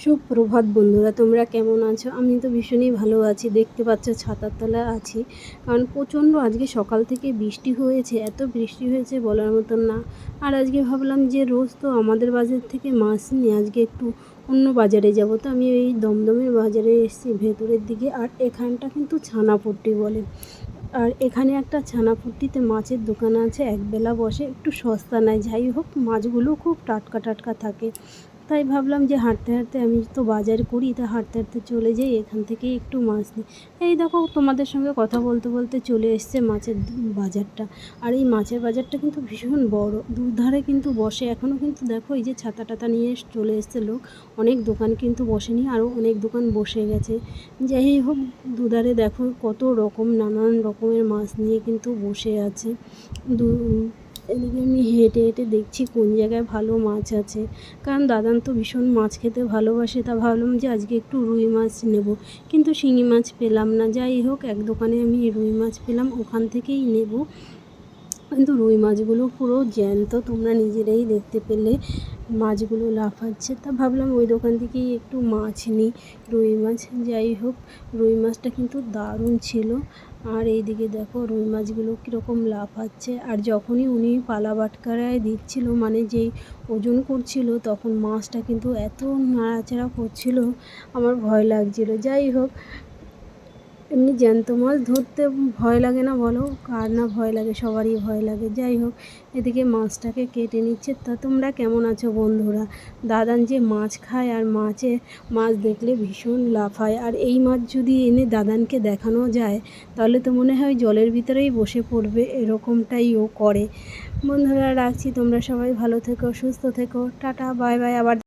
সুপ্রভাত বন্ধুরা, তোমরা কেমন আছো? আমি তো ভীষণই ভালো আছি। দেখতে পাচ্ছ ছাতার তলায় আছি, কারণ প্রচণ্ড আজকে সকাল থেকে বৃষ্টি হয়েছে, এত বৃষ্টি হয়েছে বলার মতন না। আর আজকে ভাবলাম যে রোজ তো আমাদের বাজার থেকে মাছ নিয়ে আজকে একটু অন্য বাজারে যাব। তো আমি এই দমদমের বাজারে এসেছি ভেতরের দিকে। আর এখানটা কিন্তু ছানাপট্টি বলে। আর এখানে একটা ছানাপট্টিতে মাছের দোকান আছে, একবেলা বসে, একটু সস্তা নেয়। যাই হোক, মাছগুলো খুব টাটকা টাটকা থাকে। তাই ভাবলাম যে হাঁটতে হাঁটতে, আমি তো বাজার করি, তা হাঁটতে হাঁটতে চলে যাই, এখান থেকেই একটু মাছ নিই। এই দেখো, তোমাদের সঙ্গে কথা বলতে বলতে চলে এসছে মাছের বাজারটা। আর এই মাছের বাজারটা কিন্তু ভীষণ বড়, দুধারে কিন্তু বসে। এখনও কিন্তু দেখো, এই যে ছাতা টাতা নিয়ে চলে এসছে লোক। অনেক দোকান কিন্তু বসেনি, আরও অনেক দোকান বসে গেছে। যাই হোক, দুধারে দেখো কত রকম, নানান রকমের মাছ নিয়ে কিন্তু বসে আছে। এদিকে আমি হেঁটে হেঁটে দেখছি কোন জায়গায় ভালো মাছ আছে, কারণ দাদান তো ভীষণ মাছ খেতে ভালোবাসে। তা ভাবলাম যে আজকে একটু রুই মাছ নেব, কিন্তু শিঙি মাছ পেলাম না। যাই হোক, এক দোকানে আমি রুই মাছ পেলাম, ওখান থেকেই নেব। কিন্তু রুই মাছগুলো পুরো জ্যান্ত, তোমরা নিজেরাই দেখতে পেলে মাছগুলো লাফাচ্ছে। তা ভাবলাম ওই দোকান থেকেই একটু মাছ নিই, রুই মাছ। যাই হোক, রুই মাছটা কিন্তু দারুণ ছিল। আর এইদিকে দেখো রুই মাছগুলো কীরকম লাফাচ্ছে। আর যখনই উনি পালা বাটখারায় দিচ্ছিল, মানে যেই ওজন করছিল, তখন মাছটা কিন্তু এত নাড়াচাড়া করছিল, আমার ভয় লাগছিল। যাই হোক, এমনি জ্যান্ত মাছ ধরতে ভয় লাগে না বলো? কার না ভয় লাগে, সবারই ভয় লাগে। যাই হোক, এদিকে মাছটাকে কেটে নিচ্ছে। তা তোমরা কেমন আছো বন্ধুরা? দাদান যে মাছ খায়, আর মাছ দেখলে ভীষণ লাফায়। আর এই মাছ যদি এনে দাদানকে দেখানো যায়, তাহলে তো মনে হয় জলের ভিতরেই বসে পড়বে, এরকমটাই ও করে। বন্ধুরা রাখছি, তোমরা সবাই ভালো থেকো, সুস্থ থেকো, টাটা, বাই বাই। আবার